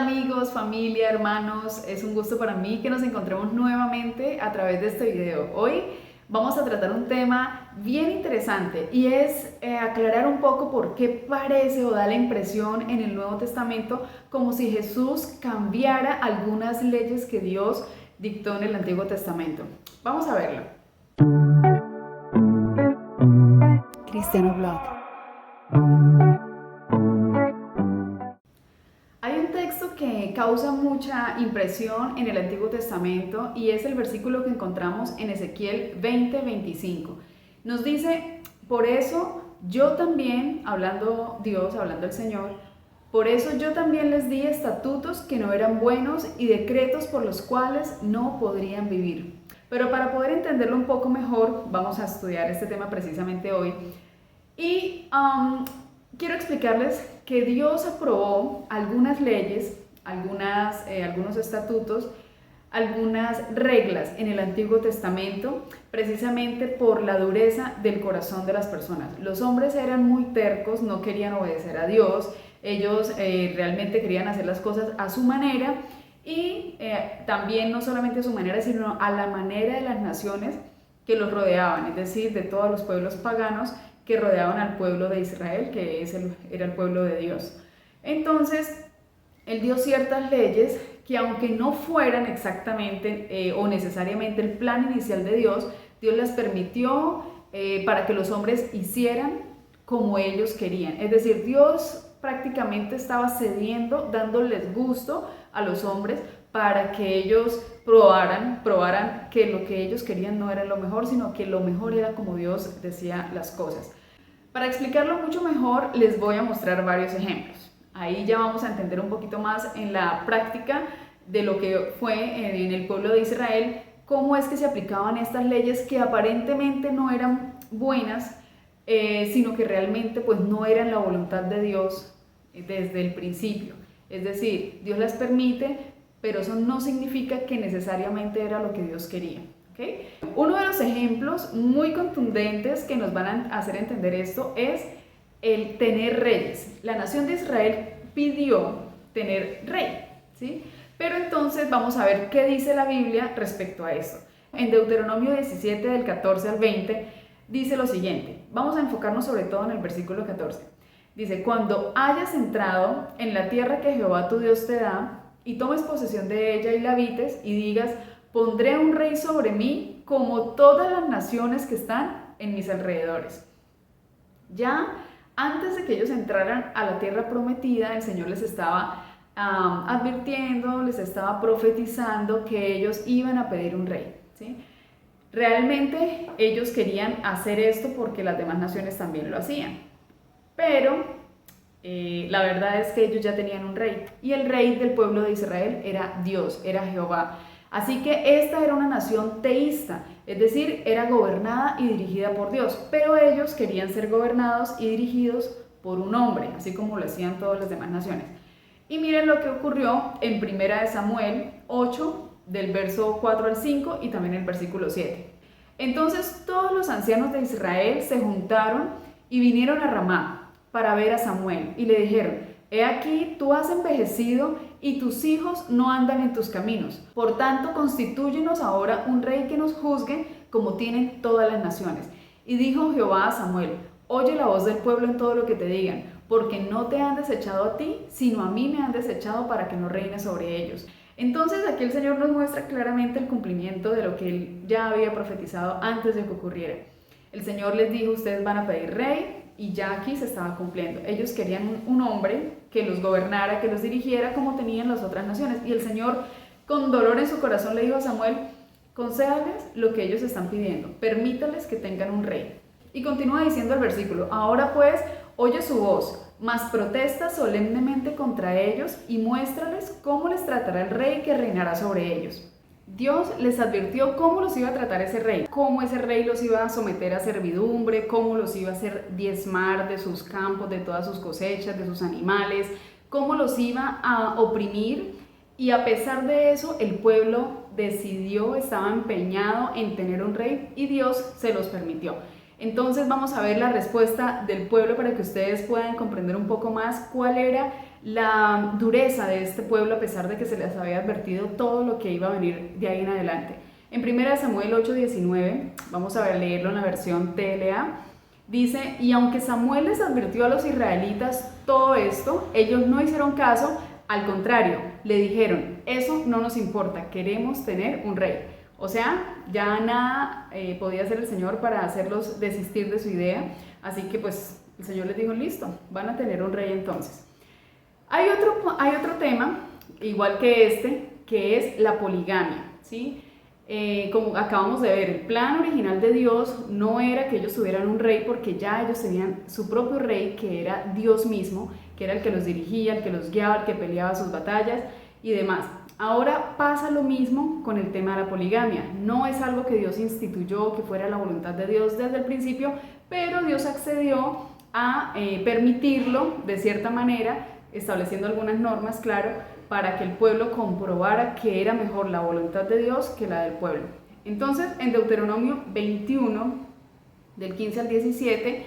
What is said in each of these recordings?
Amigos, familia, hermanos, es un gusto para mí que nos encontremos nuevamente a través de este video. Hoy vamos a tratar un tema bien interesante y es aclarar un poco por qué parece o da la impresión en el Nuevo Testamento como si Jesús cambiara algunas leyes que Dios dictó en el Antiguo Testamento. Vamos a verlo. Cristiano Blog. Hay un texto que causa mucha impresión en el Antiguo Testamento y es el versículo que encontramos en Ezequiel 20:25. Nos dice, por eso yo también, hablando Dios, hablando el Señor, por eso yo también les di estatutos que no eran buenos y decretos por los cuales no podrían vivir. Pero para poder entenderlo un poco mejor, vamos a estudiar este tema precisamente hoy. Y quiero explicarles que Dios aprobó algunas leyes, algunos estatutos, algunas reglas en el Antiguo Testamento, precisamente por la dureza del corazón de las personas. Los hombres eran muy tercos, no querían obedecer a Dios, ellos realmente querían hacer las cosas a su manera y también no solamente a su manera, sino a la manera de las naciones que los rodeaban, es decir, de todos los pueblos paganos que rodeaban al pueblo de Israel, que era el pueblo de Dios. Entonces, Él dio ciertas leyes que aunque no fueran exactamente o necesariamente el plan inicial de Dios, Dios las permitió para que los hombres hicieran como ellos querían. Es decir, Dios prácticamente estaba cediendo, dándoles gusto a los hombres para que ellos probaran que lo que ellos querían no era lo mejor, sino que lo mejor era como Dios decía las cosas. Para explicarlo mucho mejor, les voy a mostrar varios ejemplos. Ahí ya vamos a entender un poquito más en la práctica de lo que fue en el pueblo de Israel, cómo es que se aplicaban estas leyes que aparentemente no eran buenas, sino que realmente pues no eran la voluntad de Dios desde el principio. Es decir, Dios las permite, pero eso no significa que necesariamente era lo que Dios quería. ¿Okay? Uno de los ejemplos muy contundentes que nos van a hacer entender esto es el tener reyes. La nación de Israel pidió tener rey, ¿sí? Pero entonces vamos a ver qué dice la Biblia respecto a esto. En Deuteronomio 17, del 14 al 20, dice lo siguiente. Vamos a enfocarnos sobre todo en el versículo 14. Dice, cuando hayas entrado en la tierra que Jehová tu Dios te da, y tomes posesión de ella y la habites, y digas, pondré un rey sobre mí como todas las naciones que están en mis alrededores. Ya antes de que ellos entraran a la tierra prometida, el Señor les estaba advirtiendo, les estaba profetizando que ellos iban a pedir un rey, ¿sí? Realmente ellos querían hacer esto porque las demás naciones también lo hacían, pero la verdad es que ellos ya tenían un rey, y el rey del pueblo de Israel era Dios, era Jehová. Así que esta era una nación teísta, es decir, era gobernada y dirigida por Dios, pero ellos querían ser gobernados y dirigidos por un hombre, así como lo hacían todas las demás naciones. Y miren lo que ocurrió en 1 Samuel 8, del verso 4 al 5 y también el versículo 7. Entonces todos los ancianos de Israel se juntaron y vinieron a Ramá para ver a Samuel, y le dijeron, he aquí, tú has envejecido y tus hijos no andan en tus caminos. Por tanto, constitúyenos ahora un rey que nos juzgue como tienen todas las naciones. Y dijo Jehová a Samuel, oye la voz del pueblo en todo lo que te digan, porque no te han desechado a ti, sino a mí me han desechado para que no reines sobre ellos. Entonces aquí el Señor nos muestra claramente el cumplimiento de lo que Él ya había profetizado antes de que ocurriera. El Señor les dijo, ustedes van a pedir rey, y ya aquí se estaba cumpliendo. Ellos querían un hombre que los gobernara, que los dirigiera como tenían las otras naciones. Y el Señor, con dolor en su corazón, le dijo a Samuel, concédales lo que ellos están pidiendo, permítales que tengan un rey. Y continúa diciendo el versículo, ahora pues, oye su voz, mas protesta solemnemente contra ellos y muéstrales cómo les tratará el rey que reinará sobre ellos. Dios les advirtió cómo los iba a tratar ese rey, cómo ese rey los iba a someter a servidumbre, cómo los iba a hacer diezmar de sus campos, de todas sus cosechas, de sus animales, cómo los iba a oprimir, y a pesar de eso el pueblo decidió, estaba empeñado en tener un rey y Dios se los permitió. Entonces vamos a ver la respuesta del pueblo para que ustedes puedan comprender un poco más cuál era la dureza de este pueblo a pesar de que se les había advertido todo lo que iba a venir de ahí en adelante. En 1 Samuel 8:19, vamos a leerlo en la versión TLA, dice: y aunque Samuel les advirtió a los israelitas todo esto, ellos no hicieron caso, al contrario, le dijeron: eso no nos importa, queremos tener un rey. O sea, ya nada podía hacer el Señor para hacerlos desistir de su idea, así que pues el Señor les dijo: listo, van a tener un rey entonces. Hay otro tema, igual que este, que es la poligamia, ¿sí? Como acabamos de ver, el plan original de Dios no era que ellos tuvieran un rey, porque ya ellos tenían su propio rey, que era Dios mismo, que era el que los dirigía, el que los guiaba, el que peleaba sus batallas y demás. Ahora pasa lo mismo con el tema de la poligamia. No es algo que Dios instituyó, que fuera la voluntad de Dios desde el principio, pero Dios accedió a permitirlo de cierta manera, estableciendo algunas normas, claro, para que el pueblo comprobara que era mejor la voluntad de Dios que la del pueblo. Entonces, en Deuteronomio 21, del 15 al 17,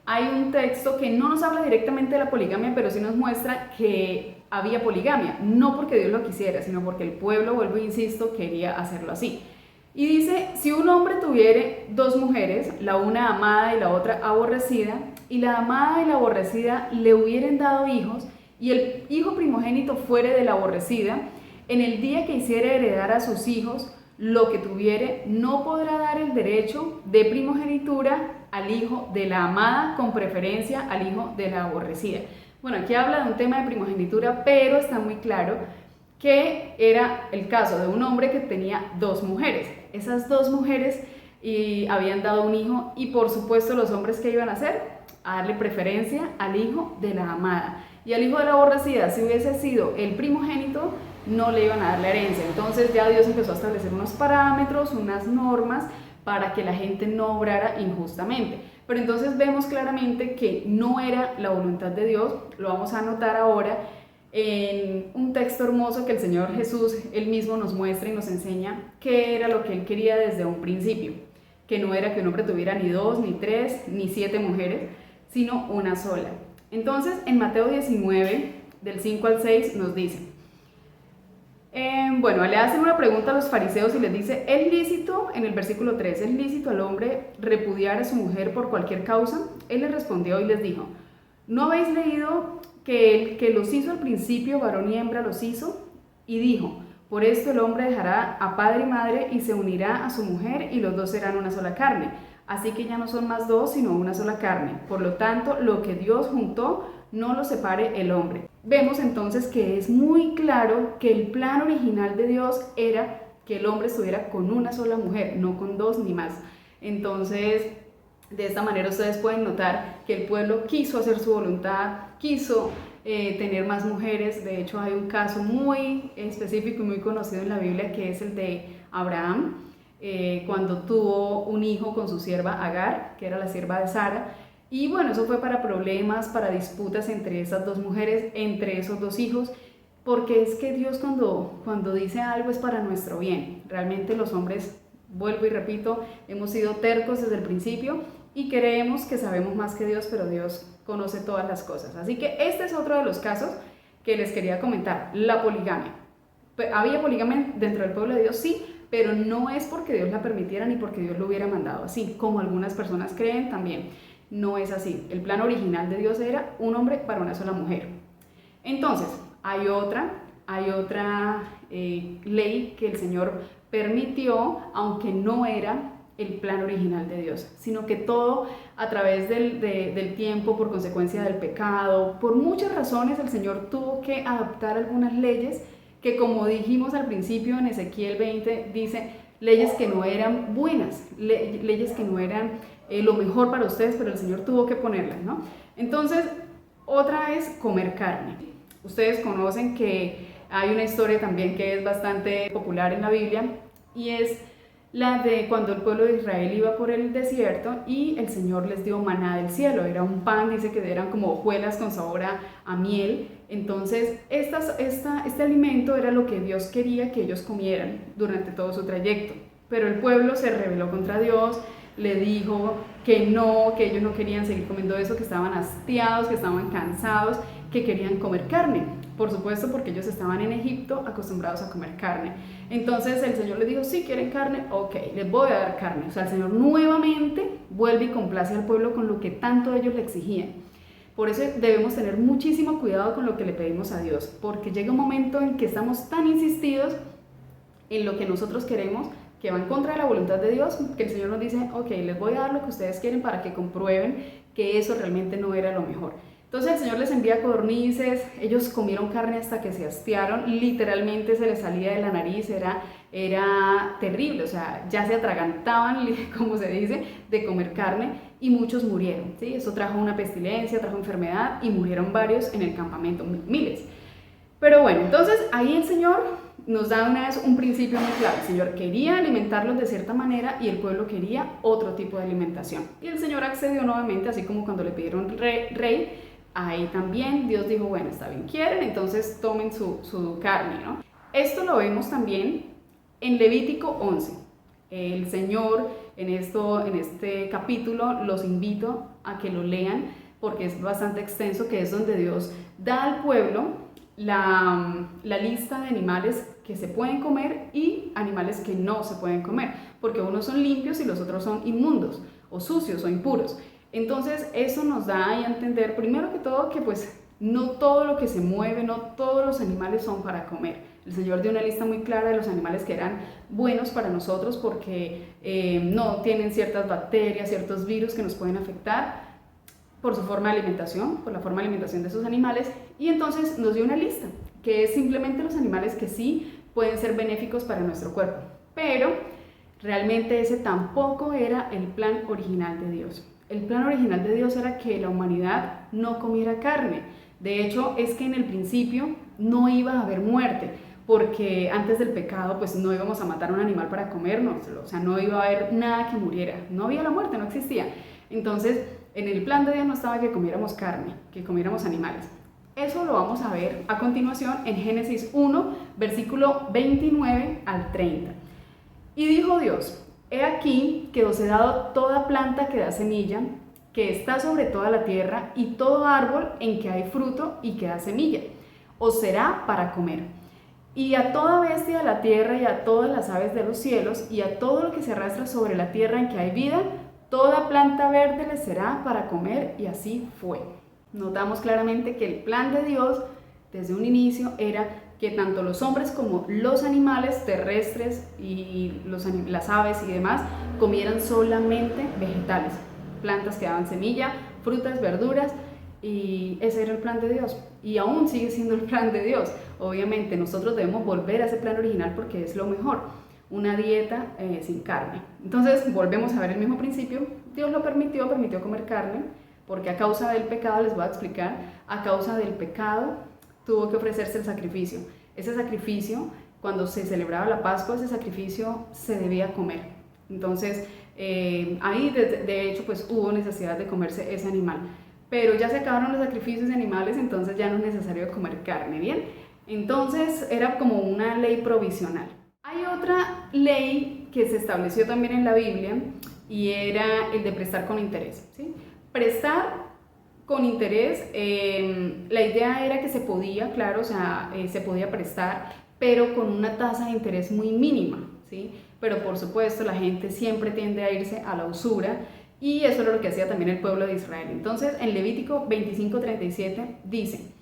hay un texto que no nos habla directamente de la poligamia, pero sí nos muestra que había poligamia, no porque Dios lo quisiera, sino porque el pueblo, vuelvo e insisto, quería hacerlo así. Y dice: si un hombre tuviere dos mujeres, la una amada y la otra aborrecida, y la amada y la aborrecida le hubieren dado hijos, y el hijo primogénito fuere de la aborrecida, en el día que hiciere heredar a sus hijos lo que tuviere, no podrá dar el derecho de primogenitura al hijo de la amada con preferencia al hijo de la aborrecida. Bueno, aquí habla de un tema de primogenitura, pero está muy claro que era el caso de un hombre que tenía dos mujeres. Esas dos mujeres habían dado un hijo, y por supuesto los hombres, ¿qué iban a hacer? A darle preferencia al hijo de la amada. Y al hijo de la aborrecida, si hubiese sido el primogénito, no le iban a dar la herencia. Entonces ya Dios empezó a establecer unos parámetros, unas normas, para que la gente no obrara injustamente. Pero entonces vemos claramente que no era la voluntad de Dios. Lo vamos a notar ahora en un texto hermoso que el Señor Jesús él mismo nos muestra y nos enseña qué era lo que él quería desde un principio, que no era que un hombre tuviera ni dos, ni tres, ni 7 mujeres, sino una sola. Entonces, en Mateo 19, del 5 al 6, nos dice, bueno, le hacen una pregunta a los fariseos y les dice: ¿es lícito, en el versículo 3, es lícito al hombre repudiar a su mujer por cualquier causa? Él les respondió y les dijo: ¿no habéis leído que el que los hizo al principio, varón y hembra los hizo? Y dijo: por esto el hombre dejará a padre y madre y se unirá a su mujer, y los dos serán una sola carne. Así que ya no son más dos, sino una sola carne. Por lo tanto, lo que Dios juntó, no lo separe el hombre. Vemos entonces que es muy claro que el plan original de Dios era que el hombre estuviera con una sola mujer, no con dos ni más. Entonces, de esta manera ustedes pueden notar que el pueblo quiso hacer su voluntad, quiso tener más mujeres. De hecho, hay un caso muy específico y muy conocido en la Biblia, que es el de Abraham, cuando tuvo un hijo con su sierva Agar, que era la sierva de Sara. Y bueno, eso fue para problemas, para disputas entre esas dos mujeres, entre esos dos hijos, porque es que Dios cuando dice algo es para nuestro bien. Realmente los hombres, vuelvo y repito, hemos sido tercos desde el principio y creemos que sabemos más que Dios, pero Dios conoce todas las cosas. Así que este es otro de los casos que les quería comentar, la poligamia. ¿Había poligamia dentro del pueblo de Dios? Sí, pero no es porque Dios la permitiera ni porque Dios lo hubiera mandado así, como algunas personas creen también. No es así. El plan original de Dios era un hombre para una sola mujer. Entonces, hay otra ley que el Señor permitió, aunque no era el plan original de Dios, sino que todo a través del tiempo, por consecuencia del pecado, por muchas razones, el Señor tuvo que adaptar algunas leyes que, como dijimos al principio en Ezequiel 20, dice leyes que no eran buenas, leyes que no eran lo mejor para ustedes, pero el Señor tuvo que ponerlas, ¿no? Entonces, otra es comer carne. Ustedes conocen que hay una historia también que es bastante popular en la Biblia, y es la de cuando el pueblo de Israel iba por el desierto y el Señor les dio maná del cielo. Era un pan, dice que eran como hojuelas con sabor a miel. Entonces, este alimento era lo que Dios quería que ellos comieran durante todo su trayecto. Pero el pueblo se rebeló contra Dios, le dijo que ellos no querían seguir comiendo eso, que estaban hastiados, que estaban cansados, que querían comer carne. Por supuesto, porque ellos estaban en Egipto acostumbrados a comer carne. Entonces el Señor les dijo, sí, ¿quieren carne? Ok, les voy a dar carne. O sea, el Señor nuevamente vuelve y complace al pueblo con lo que tanto ellos le exigían. Por eso debemos tener muchísimo cuidado con lo que le pedimos a Dios, porque llega un momento en que estamos tan insistidos en lo que nosotros queremos, que va en contra de la voluntad de Dios, que el Señor nos dice, ok, les voy a dar lo que ustedes quieren para que comprueben que eso realmente no era lo mejor. Entonces el Señor les envía codornices, ellos comieron carne hasta que se hastiaron, literalmente se les salía de la nariz, era terrible, o sea, ya se atragantaban, como se dice, de comer carne, y muchos murieron, ¿sí? Eso trajo una pestilencia, trajo enfermedad, y murieron varios en el campamento, miles. Pero bueno, entonces ahí el Señor nos da una vez un principio muy claro. El Señor quería alimentarlos de cierta manera y el pueblo quería otro tipo de alimentación. Y el Señor accedió nuevamente, así como cuando le pidieron rey, ahí también Dios dijo, bueno, está bien, quieren, entonces tomen su carne, ¿no? Esto lo vemos también en Levítico 11. El Señor, en este capítulo, los invito a que lo lean, porque es bastante extenso, que es donde Dios da al pueblo la lista de animales que se pueden comer y animales que no se pueden comer, porque unos son limpios y los otros son inmundos, o sucios, o impuros. Entonces eso nos da a entender, primero que todo, que pues no todo lo que se mueve, no todos los animales son para comer. El Señor dio una lista muy clara de los animales que eran buenos para nosotros porque no tienen ciertas bacterias, ciertos virus que nos pueden afectar por su forma de alimentación, por la forma de alimentación de esos animales, y entonces nos dio una lista, que es simplemente los animales que sí pueden ser benéficos para nuestro cuerpo, pero realmente ese tampoco era el plan original de Dios. El plan original de Dios era que la humanidad no comiera carne. De hecho, es que en el principio no iba a haber muerte, porque antes del pecado pues no íbamos a matar a un animal para comérnoslo, o sea, no iba a haber nada que muriera, no había la muerte, no existía. Entonces, en el plan de Dios no estaba que comiéramos carne, que comiéramos animales. Eso lo vamos a ver a continuación en Génesis 1, versículo 29 al 30. Y dijo Dios, he aquí que os he dado toda planta que da semilla, que está sobre toda la tierra, y todo árbol en que hay fruto y que da semilla, os será para comer. Y a toda bestia de la tierra y a todas las aves de los cielos y a todo lo que se arrastra sobre la tierra en que hay vida, toda planta verde les será para comer, y así fue. Notamos claramente que el plan de Dios desde un inicio era que tanto los hombres como los animales terrestres y las aves y demás comieran solamente vegetales, plantas que daban semilla, frutas, verduras, y ese era el plan de Dios, y aún sigue siendo el plan de Dios. Obviamente nosotros debemos volver a ese plan original porque es lo mejor, una dieta sin carne. Entonces volvemos a ver el mismo principio. Dios lo permitió comer carne, porque a causa del pecado, les voy a explicar, a causa del pecado tuvo que ofrecerse el sacrificio. Ese sacrificio, cuando se celebraba la Pascua, ese sacrificio se debía comer. Entonces ahí de hecho pues hubo necesidad de comerse ese animal. Pero ya se acabaron los sacrificios de animales, entonces ya no es necesario comer carne, ¿bien? Entonces era como una ley provisional. Hay otra ley que se estableció también en la Biblia y era el de prestar con interés, ¿sí? Prestar con interés, la idea era que se podía, claro, o sea, se podía prestar, pero con una tasa de interés muy mínima, ¿sí? Pero por supuesto la gente siempre tiende a irse a la usura, y eso era lo que hacía también el pueblo de Israel. Entonces en Levítico 25:37 dice,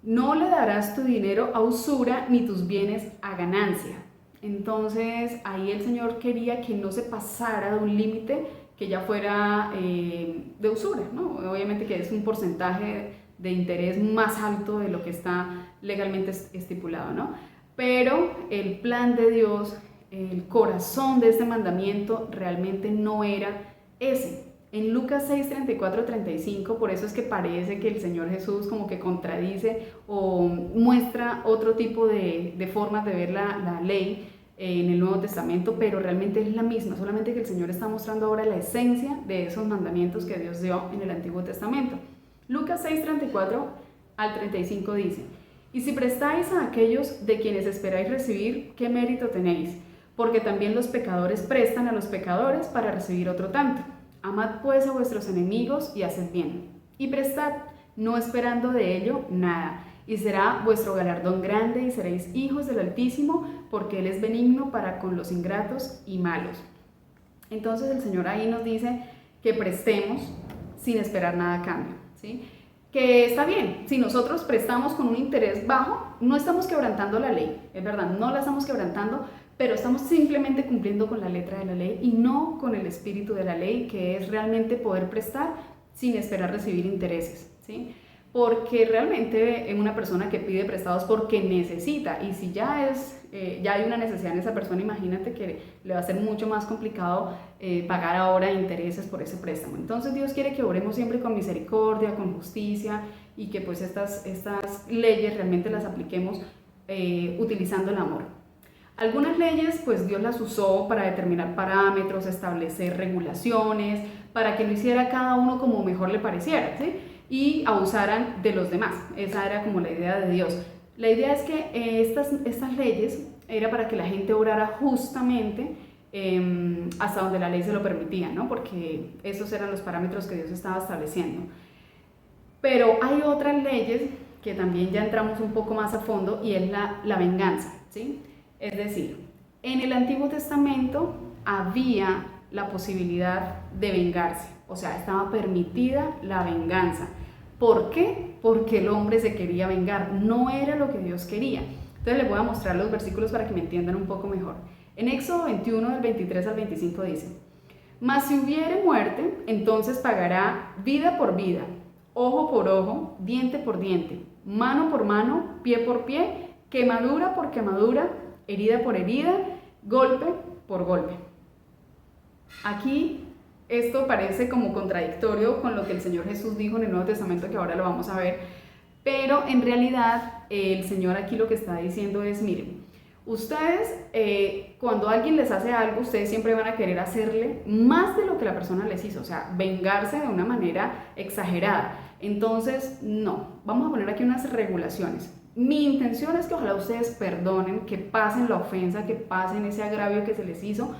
no le darás tu dinero a usura ni tus bienes a ganancia. Entonces ahí el Señor quería que no se pasara de un límite que ya fuera de usura, ¿no? Obviamente que es un porcentaje de interés más alto de lo que está legalmente estipulado, ¿no? Pero el plan de Dios, el corazón de este mandamiento realmente no era ese. En Lucas 6:34-35, por eso es que parece que el Señor Jesús como que contradice o muestra otro tipo de formas de ver la ley en el Nuevo Testamento, pero realmente es la misma, solamente que el Señor está mostrando ahora la esencia de esos mandamientos que Dios dio en el Antiguo Testamento. Lucas 6:34-35 dice, y si prestáis a aquellos de quienes esperáis recibir, ¿qué mérito tenéis? Porque también los pecadores prestan a los pecadores para recibir otro tanto. Amad pues a vuestros enemigos y haced bien. Y prestad, no esperando de ello nada. Y será vuestro galardón grande y seréis hijos del Altísimo, porque Él es benigno para con los ingratos y malos. Entonces el Señor ahí nos dice que prestemos sin esperar nada a cambio, ¿sí? Que está bien, si nosotros prestamos con un interés bajo, no estamos quebrantando la ley, es verdad, no la estamos quebrantando, pero estamos simplemente cumpliendo con la letra de la ley y no con el espíritu de la ley, que es realmente poder prestar sin esperar recibir intereses, ¿sí? Porque realmente es una persona que pide prestados porque necesita, y si ya hay una necesidad en esa persona, imagínate que le va a ser mucho más complicado pagar ahora intereses por ese préstamo. Entonces Dios quiere que obremos siempre con misericordia, con justicia, y que pues estas leyes realmente las apliquemos utilizando el amor. Algunas leyes pues Dios las usó para determinar parámetros, establecer regulaciones, para que lo hiciera cada uno como mejor le pareciera, ¿sí? Y abusaran de los demás. Esa era como la idea de Dios. La idea es que estas leyes era para que la gente obrara justamente hasta donde la ley se lo permitía, ¿no? Porque esos eran los parámetros que Dios estaba estableciendo. Pero hay otras leyes que también ya entramos un poco más a fondo, y es la venganza, ¿sí? Es decir, en el Antiguo Testamento había la posibilidad de vengarse, o sea, estaba permitida la venganza. ¿Por qué? Porque el hombre se quería vengar, no era lo que Dios quería. Entonces les voy a mostrar los versículos para que me entiendan un poco mejor. En Éxodo 21, del 23 al 25 dice: mas si hubiere muerte, entonces pagará vida por vida, ojo por ojo, diente por diente, mano por mano, pie por pie, quemadura por quemadura, herida por herida, golpe por golpe. Aquí esto parece como contradictorio con lo que el Señor Jesús dijo en el Nuevo Testamento, que ahora lo vamos a ver, pero en realidad el Señor aquí lo que está diciendo es: miren, ustedes cuando alguien les hace algo, ustedes siempre van a querer hacerle más de lo que la persona les hizo, o sea, vengarse de una manera exagerada. Entonces, no, vamos a poner aquí unas regulaciones. Mi intención es que ojalá ustedes perdonen, que pasen la ofensa, que pasen ese agravio que se les hizo.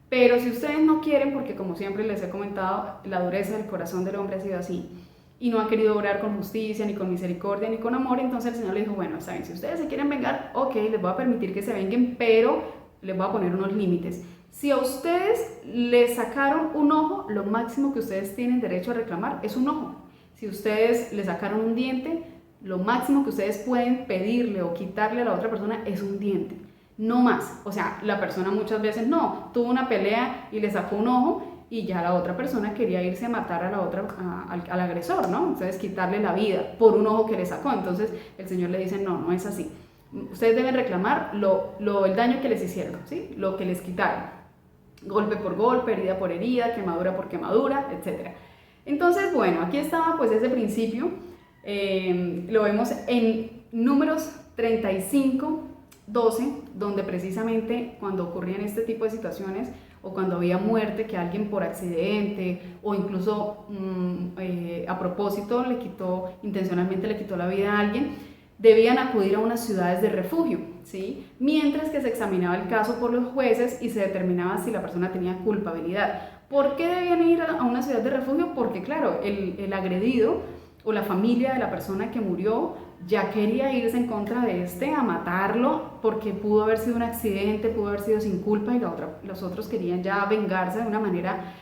Pero si ustedes no quieren, porque como siempre les he comentado, la dureza del corazón del hombre ha sido así, y no ha querido obrar con justicia, ni con misericordia, ni con amor, entonces el Señor le dijo: bueno, saben, si ustedes se quieren vengar, ok, les voy a permitir que se venguen, pero les voy a poner unos límites. Si a ustedes les sacaron un ojo, lo máximo que ustedes tienen derecho a reclamar es un ojo. Si ustedes le sacaron un diente, lo máximo que ustedes pueden pedirle o quitarle a la otra persona es un diente. No más. O sea, la persona muchas veces no, tuvo una pelea y le sacó un ojo, y ya la otra persona quería irse a matar a la otra, al agresor, ¿no? Entonces quitarle la vida por un ojo que le sacó. Entonces el Señor le dice: no, no es así. Ustedes deben reclamar el daño que les hicieron, ¿sí? Lo que les quitaron. Golpe por golpe, herida por herida, quemadura por quemadura, etc. Entonces, bueno, aquí estaba pues ese principio. Lo vemos en Números 35, 12, donde precisamente cuando ocurrían este tipo de situaciones, o cuando había muerte, que alguien por accidente o incluso a propósito intencionalmente le quitó la vida a alguien, debían acudir a unas ciudades de refugio, ¿sí? Mientras que se examinaba el caso por los jueces y se determinaba si la persona tenía culpabilidad. ¿Por qué debían ir a una ciudad de refugio? Porque claro, el agredido o la familia de la persona que murió ya quería irse en contra de a matarlo, porque pudo haber sido un accidente, pudo haber sido sin culpa, y los otros querían ya vengarse de una manera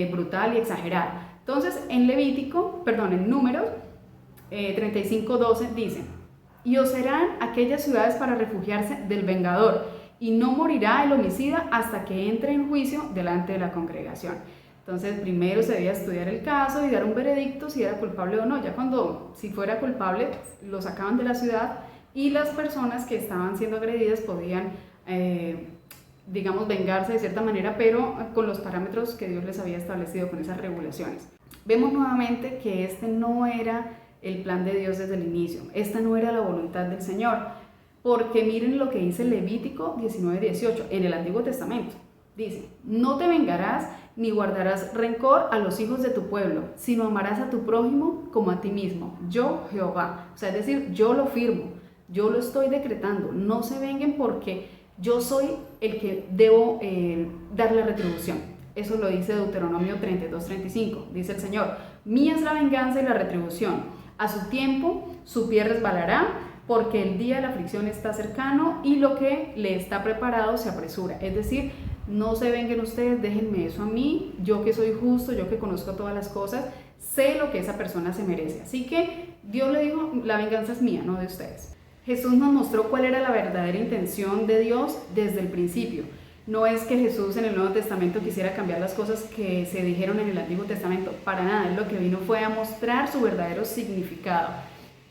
brutal y exagerada. Entonces en Números 35:12 dice: y os serán aquellas ciudades para refugiarse del vengador, y no morirá el homicida hasta que entre en juicio delante de la congregación. Entonces primero se debía estudiar el caso y dar un veredicto si era culpable o no. Ya si fuera culpable, lo sacaban de la ciudad, y las personas que estaban siendo agredidas podían, digamos, vengarse de cierta manera, pero con los parámetros que Dios les había establecido, con esas regulaciones. Vemos nuevamente que este no era el plan de Dios desde el inicio, esta no era la voluntad del Señor, porque miren lo que dice Levítico 19:18 en el Antiguo Testamento. Dice: no te vengarás ni guardarás rencor a los hijos de tu pueblo, sino amarás a tu prójimo como a ti mismo, yo Jehová. O sea, es decir, yo lo firmo, yo lo estoy decretando, no se venguen porque yo soy el que debo dar la retribución. Eso lo dice Deuteronomio 32:35, dice el Señor: mía es la venganza y la retribución, A su tiempo, su pie resbalará, porque el día de la aflicción está cercano y lo que le está preparado se apresura. Es decir, no se vengan ustedes, déjenme eso a mí, yo que soy justo, yo que conozco todas las cosas, sé lo que esa persona se merece. Así que Dios le dijo, la venganza es mía, no de ustedes. Jesús nos mostró cuál era la verdadera intención de Dios desde el principio. No es que Jesús en el Nuevo Testamento quisiera cambiar las cosas que se dijeron en el Antiguo Testamento, para nada. Él lo que vino fue a mostrar su verdadero significado.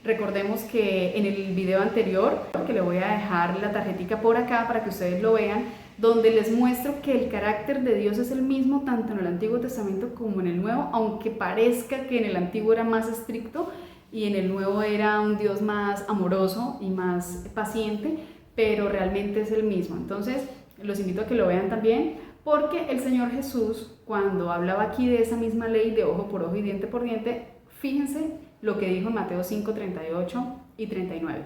Recordemos que en el video anterior, que le voy a dejar la tarjetica por acá para que ustedes lo vean, donde les muestro que el carácter de Dios es el mismo tanto en el Antiguo Testamento como en el Nuevo, aunque parezca que en el Antiguo era más estricto y en el Nuevo era un Dios más amoroso y más paciente, pero realmente es el mismo. Entonces, los invito a que lo vean también, porque el Señor Jesús, cuando hablaba aquí de esa misma ley de ojo por ojo y diente por diente, fíjense lo que dijo en Mateo 5, 38 y 39.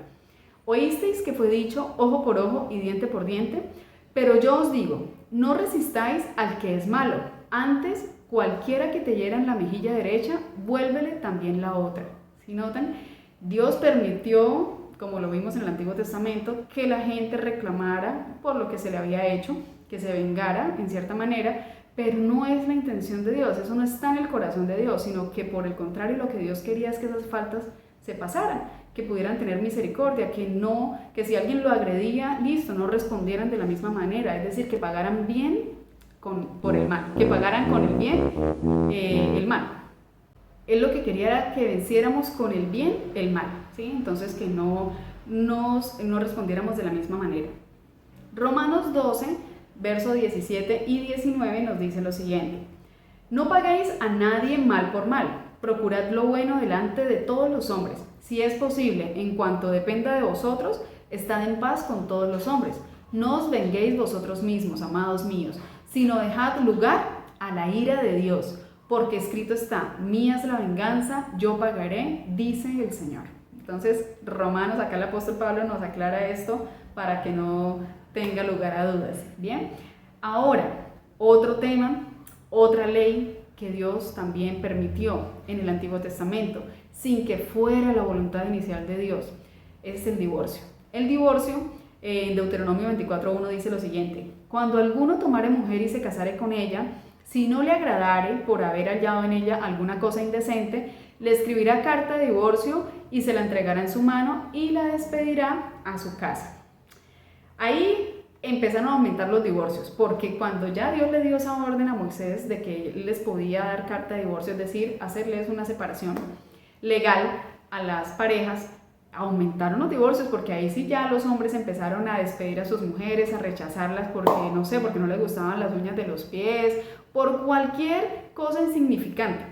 Oísteis que fue dicho ojo por ojo y diente por diente, pero yo os digo, no resistáis al que es malo, antes cualquiera que te hiera en la mejilla derecha, vuélvele también la otra. ¿Sí notan? Dios permitió, como lo vimos en el Antiguo Testamento, que la gente reclamara por lo que se le había hecho, que se vengara en cierta manera, pero no es la intención de Dios, eso no está en el corazón de Dios, sino que por el contrario lo que Dios quería es que esas faltas se pasaran, que pudieran tener misericordia, que si alguien lo agredía, listo, no respondieran de la misma manera, es decir, que pagaran bien por el mal, que pagaran con el bien el mal. Él lo que quería era que venciéramos con el bien el mal, ¿sí? Entonces que no respondiéramos de la misma manera. Romanos 12, versos 17 y 19 nos dice lo siguiente: no paguéis a nadie mal por mal, procurad lo bueno delante de todos los hombres. Si es posible, en cuanto dependa de vosotros, estad en paz con todos los hombres. No os venguéis vosotros mismos, amados míos, sino dejad lugar a la ira de Dios, porque escrito está, mía es la venganza, yo pagaré, dice el Señor. Entonces, Romanos, acá el apóstol Pablo nos aclara esto para que no tenga lugar a dudas. Bien, ahora, otro tema, otra ley que Dios también permitió en el Antiguo Testamento, sin que fuera la voluntad inicial de Dios, es el divorcio. El divorcio, en Deuteronomio 24:1 dice lo siguiente: cuando alguno tomare mujer y se casare con ella, si no le agradare por haber hallado en ella alguna cosa indecente, le escribirá carta de divorcio y se la entregará en su mano y la despedirá a su casa. Ahí empezaron a aumentar los divorcios, porque cuando ya Dios le dio esa orden a Moisés de que él les podía dar carta de divorcio, es decir, hacerles una separación legal a las parejas, aumentaron los divorcios, porque ahí sí ya los hombres empezaron a despedir a sus mujeres, a rechazarlas porque porque no les gustaban las uñas de los pies, por cualquier cosa insignificante.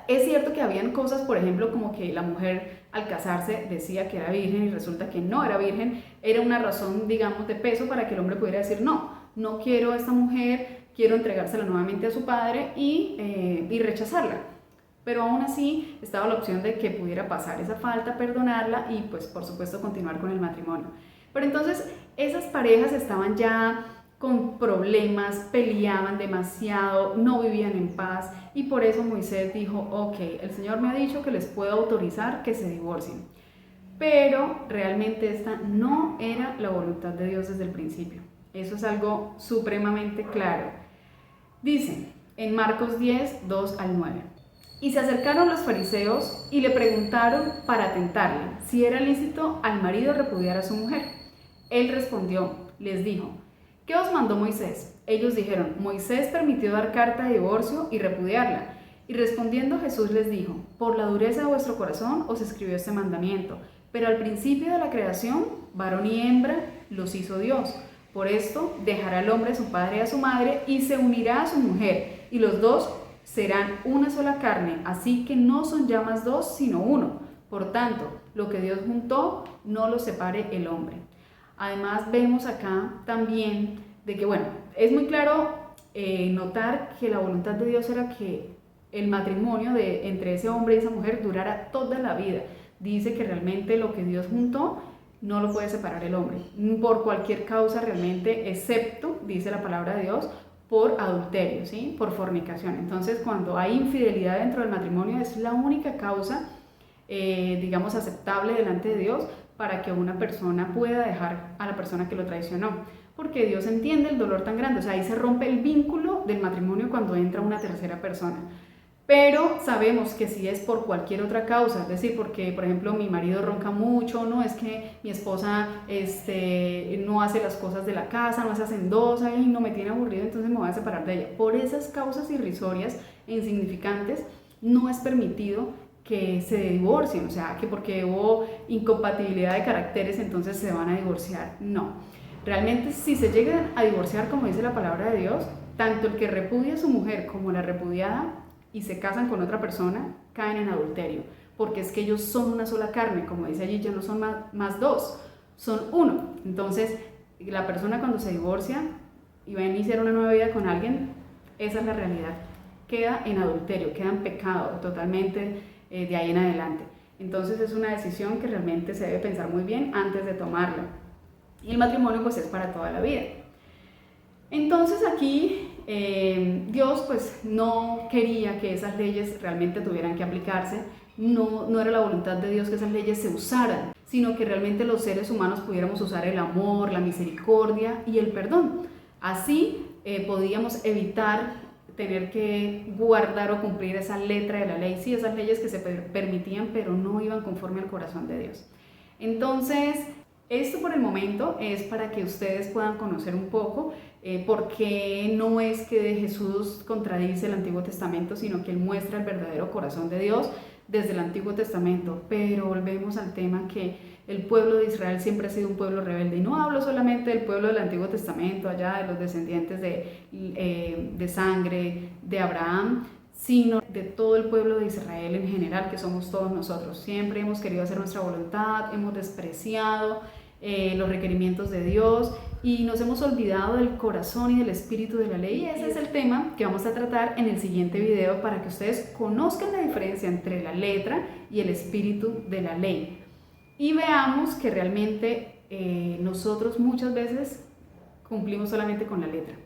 Es cierto que habían cosas, por ejemplo, como que la mujer al casarse decía que era virgen y resulta que no era virgen, era una razón, digamos, de peso para que el hombre pudiera decir no quiero a esta mujer, quiero entregársela nuevamente a su padre y rechazarla. Pero aún así estaba la opción de que pudiera pasar esa falta, perdonarla y pues por supuesto continuar con el matrimonio. Pero entonces esas parejas estaban ya con problemas, peleaban demasiado, no vivían en paz, y por eso Moisés dijo, ok, el Señor me ha dicho que les puedo autorizar que se divorcien, pero realmente esta no era la voluntad de Dios desde el principio. Eso es algo supremamente claro. Dice en Marcos 10, 2 al 9. Y se acercaron los fariseos y le preguntaron para tentarle si era lícito al marido repudiar a su mujer. Él respondió, les dijo, ¿qué os mandó Moisés? Ellos dijeron, Moisés permitió dar carta de divorcio y repudiarla. Y respondiendo Jesús les dijo, por la dureza de vuestro corazón os escribió este mandamiento, pero al principio de la creación, varón y hembra los hizo Dios. Por esto dejará el hombre a su padre y a su madre y se unirá a su mujer, y los dos serán una sola carne, así que no son ya más dos, sino uno. Por tanto, lo que Dios juntó, no lo separe el hombre. Además, vemos acá también de que, es muy claro notar que la voluntad de Dios era que el matrimonio entre ese hombre y esa mujer durara toda la vida. Dice que realmente lo que Dios juntó, no lo puede separar el hombre, por cualquier causa realmente, excepto, dice la palabra de Dios, por adulterio, ¿sí? Por fornicación. Entonces, cuando hay infidelidad dentro del matrimonio, es la única causa digamos, aceptable delante de Dios para que una persona pueda dejar a la persona que lo traicionó. Porque Dios entiende el dolor tan grande, o sea, ahí se rompe el vínculo del matrimonio cuando entra una tercera persona. Pero sabemos que si es por cualquier otra causa, es decir, porque por ejemplo mi marido ronca mucho, no es que mi esposa no hace las cosas de la casa, no es hacendosa y no me tiene aburrido, entonces me voy a separar de ella. Por esas causas irrisorias e insignificantes no es permitido que se divorcien, o sea, que porque hubo incompatibilidad de caracteres entonces se van a divorciar. No, realmente si se llegan a divorciar, como dice la palabra de Dios, tanto el que repudia a su mujer como la repudiada y se casan con otra persona, caen en adulterio, porque es que ellos son una sola carne, como dice allí, ya no son más dos, son uno. Entonces, la persona cuando se divorcia y va a iniciar una nueva vida con alguien, esa es la realidad, queda en adulterio, queda en pecado totalmente de ahí en adelante. Entonces es una decisión que realmente se debe pensar muy bien antes de tomarla. Y el matrimonio pues es para toda la vida. Entonces aquí Dios pues no quería que esas leyes realmente tuvieran que aplicarse, no era la voluntad de Dios que esas leyes se usaran, sino que realmente los seres humanos pudiéramos usar el amor, la misericordia y el perdón. Así podíamos evitar tener que guardar o cumplir esa letra de la ley, sí, esas leyes que se permitían pero no iban conforme al corazón de Dios. Entonces, esto por el momento es para que ustedes puedan conocer un poco por qué no es que Jesús contradice el Antiguo Testamento, sino que Él muestra el verdadero corazón de Dios desde el Antiguo Testamento. Pero volvemos al tema que el pueblo de Israel siempre ha sido un pueblo rebelde. Y no hablo solamente del pueblo del Antiguo Testamento, allá de los descendientes de sangre de Abraham, sino de todo el pueblo de Israel en general, que somos todos nosotros. Siempre hemos querido hacer nuestra voluntad, hemos despreciado los requerimientos de Dios y nos hemos olvidado del corazón y del espíritu de la ley. Y ese es el tema que vamos a tratar en el siguiente video para que ustedes conozcan la diferencia entre la letra y el espíritu de la ley. Y veamos que realmente nosotros muchas veces cumplimos solamente con la letra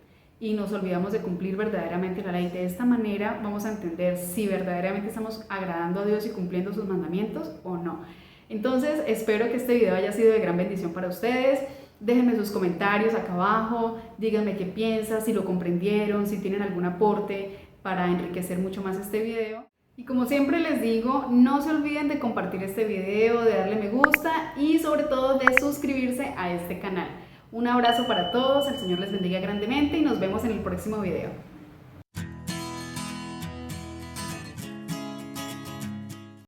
y nos olvidamos de cumplir verdaderamente la ley. De esta manera vamos a entender si verdaderamente estamos agradando a Dios y cumpliendo sus mandamientos o no. Entonces espero que este video haya sido de gran bendición para ustedes. Déjenme sus comentarios acá abajo, díganme qué piensan, si lo comprendieron, si tienen algún aporte para enriquecer mucho más este video. Y como siempre les digo, no se olviden de compartir este video, de darle me gusta y sobre todo de suscribirse a este canal. Un abrazo para todos, el Señor les bendiga grandemente y nos vemos en el próximo video.